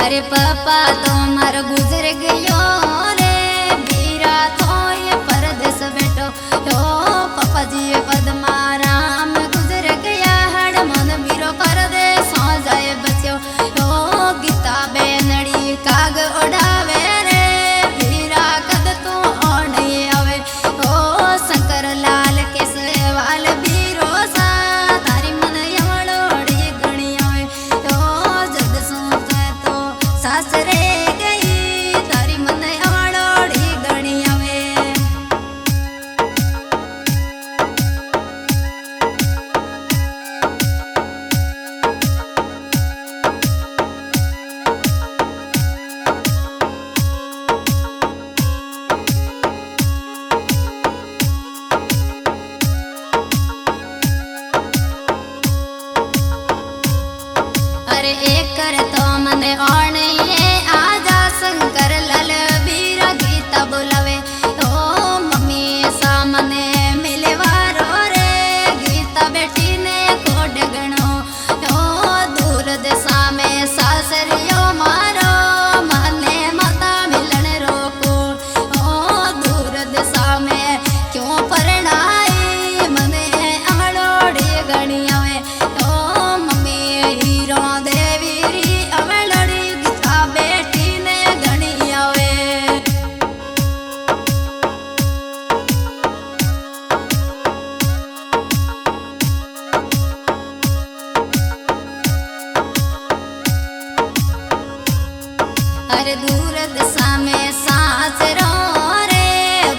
अरे पापा तो मारो गुजर गयो रे बीरा तो ये परदेस बैठो यो पापा जी पद्माराम गुजर गया हड़ मन बीरो परदेस हो जाए बच्चो यो गीता बेनड़ी काग उड़ावे रे बीरा कद तू और नहीं आवे ओ शंकर लाल के सेवाल बीरो सा तारी मन यमड़ोड़ी गणी आवे तो जद सोचे तो सासरे गई तारी मन यमड़ोड़ी गणी आवे। अरे एक कर तो मन और नहीं है आजा शंकर लाल बीरा गीता बुलावे ओ मम्मी सा मने मिले वारो रे गीता बेटी ने कोड गणो ओ दूर दिशा में सासरियो मारो मने माता मिलन रोको ओ दूर दिशा में क्यों परणाई मने अमड़ोड़ी गणी आवे ओ मम्मी हीरो देवी री अमड़ोड़ी गीता बेटी ने गणी आवे। अरे दूर दिशा में सांस रो रे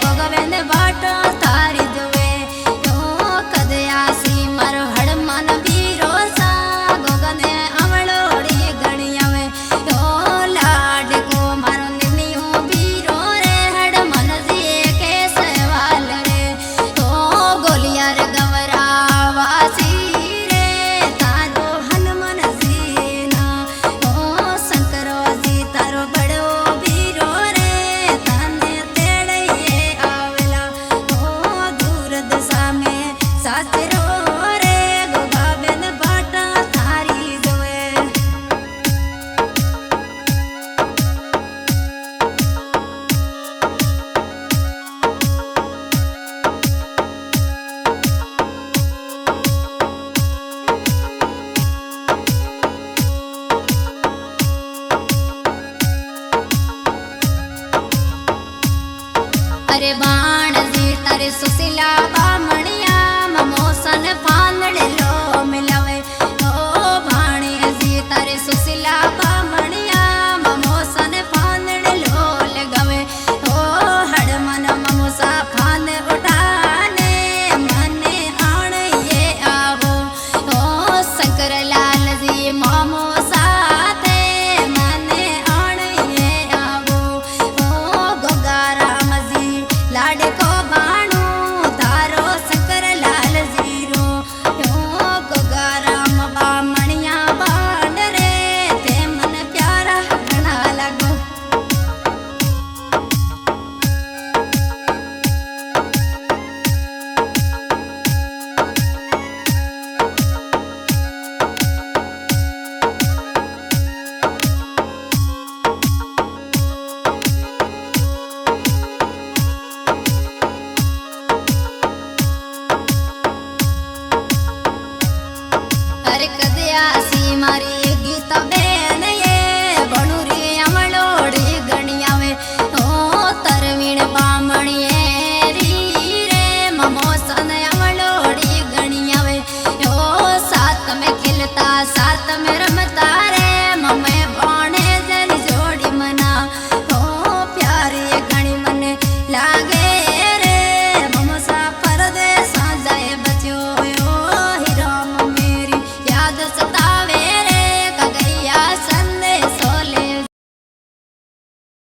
भगवान बाटो तारी जुए यो कद आसी मारो हड़ मन बीरो सा गोगने अमड़ोड़ी गणी आवे यो लाड को मारो निनियो बीरो रे हड़ मन जी के सवाल रे तो गोलियार गवरा वासी रे तारो हनुमान जी ना ओ शंकरो जी तारो बड़ो बीरो रे ताने अरे बाण जी तारे सुशीला बामणिया ममोसन फांदड़े लो मिलावे ओ भाणे जी तारे सुशीला बामणिया ममोसन फांदड़े लो लगावे ओ हड़मन ममोसा फांद उठाने मने आण ये आवो ओ शंकर लाल जी ममोसा मने आण ये आवो ओ गोगाराम जी लाड को बाणू तारो शंकर लाल जीरो ओ गोगाराम बामणिया बाण रे ते मन प्यारा घना लगो। अरे कदया सी मारी गीता